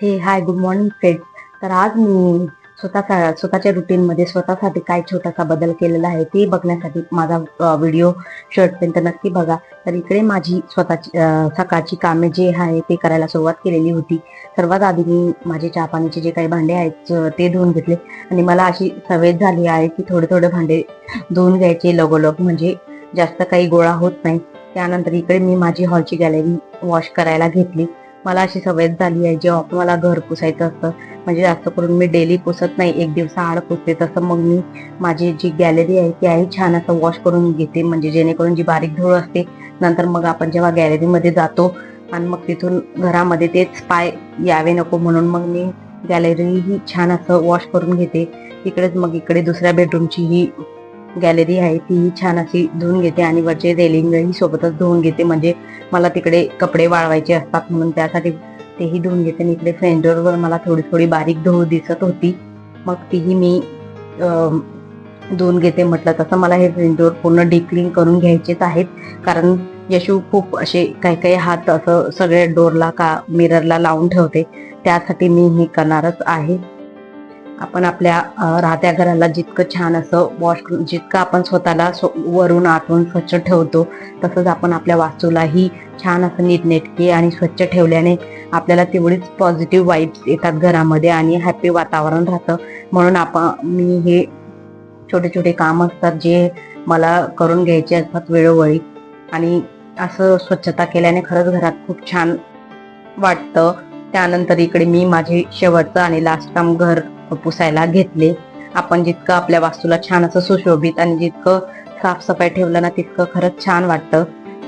हे hi good morning friends. तर आज मी स्वतःच्या रुटीनमध्ये स्वतःसाठी काय छोटासा बदल केलेला आहे ते बघण्यासाठी माझा व्हिडिओ शेवटपर्यंत नक्की बघा. तर इकडे माझी स्वतःची सकाळची कामे जे आहे ते करायला सुरुवात केलेली होती. सर्वात आधी मी माझे चहा पाण्याचे जे काही भांडे आहेत ते धुवून घेतले आणि मला अशी सवय झाली आहे की थोडे थोडे भांडे धुवून घ्यायचे लगोलग, म्हणजे जास्त काही गोळा होत नाही. त्यानंतर इकडे मी माझी हॉलची गॅलरी वॉश करायला घेतली. मला अशी सवय झाली आहे, जेव्हा मला घर पुसायचं असतं, म्हणजे जास्त करून मी डेली पुसत नाही, एक दिवसाआड पुसते, तसं मग मी माझी जी गॅलरी आहे ती आहे छान असं वॉश करून घेते, म्हणजे जेणेकरून जी बारीक धूळ असते नंतर मग आपण जेव्हा गॅलरीमध्ये जातो आणि मग तिथून घरामध्ये तेच पाय यावे नको, म्हणून मग मी गॅलरी ही छान असं वॉश करून घेते. इकडेच मग इकडे दुसऱ्या बेडरूमची ही गॅलरी आहे ती छान अशी धुवून घेते आणि वरचे रेलिंगही सोबतच धुवून घेते, म्हणजे मला तिकडे कपडे वाळवायचे असतात म्हणून त्यासाठी तेही धुवून घेते. आणि इकडे फ्रंट डोअरवर मला थोडी थोडी बारीक धूळ दिसत होती, मग तीही मी धुवून घेते. म्हटलं तसं मला हे फ्रंट डोअर पूर्ण डीप क्लीन करून घ्यायचेच आहेत, कारण यशू खूप असे काही काही हात असं सगळे डोअरला का मिररला लावून ठेवते, त्यासाठी मी हे करणारच आहे. आपण आपल्या राहत्या घराला जितकं छान असं वॉश करून, जितकं आपण स्वतःला वरून आतून स्वच्छ ठेवतो, तसंच आपण आपल्या वास्तूलाही छान असं नीटनेटके आणि स्वच्छ ठेवल्याने आपल्याला तेवढीच पॉझिटिव्ह वाईब्स येतात घरामध्ये आणि हॅपी वातावरण राहतं. म्हणून मी हे छोटे छोटे काम असतात जे मला करून घ्यायचे असतात वेळोवेळी, आणि असं स्वच्छता केल्याने खरंच घरात खूप छान वाटतं. त्यानंतर इकडे मी माझे शेवटचं आणि लास्ट काम घर पुसायला घेतले. आपण जितकं आपल्या वास्तूला छान असं सुशोभित आणि जितकं साफसफाई ठेवलं ना तितकं खरंच छान वाटतं.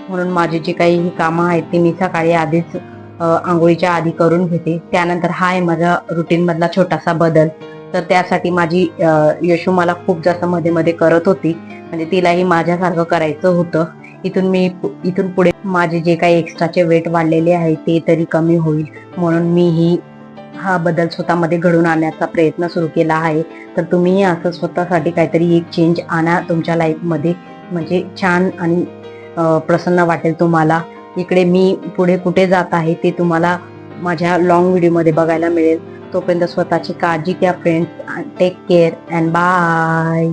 म्हणून माझी जी काही कामं आहेत ती मी सकाळी आधीच आंघोळीच्या आधी करून घेते. त्यानंतर हा आहे माझा रुटीन मधला छोटासा बदल. तर त्यासाठी माझी यशू मला खूप जास्त मध्ये मध्ये करत होती, म्हणजे तिलाही माझ्यासारखं करायचं होतं. इथून पुढे माझे जे काही एक्स्ट्राचे वेट वाढलेले आहे ते तरी कमी होईल, म्हणून मी हा बदल स्वतःमध्ये घडून आणण्याचा प्रयत्न सुरू केला आहे. तर तुम्हीही असं स्वतःसाठी काहीतरी एक चेंज आणा तुमच्या लाईफमध्ये, म्हणजे छान आणि प्रसन्न वाटेल तुम्हाला. इकडे मी पुढे कुठे जात आहे ते तुम्हाला माझ्या लॉंग व्हिडिओमध्ये बघायला मिळेल. तोपर्यंत स्वतःची काळजी घ्या friends. Take care and bye.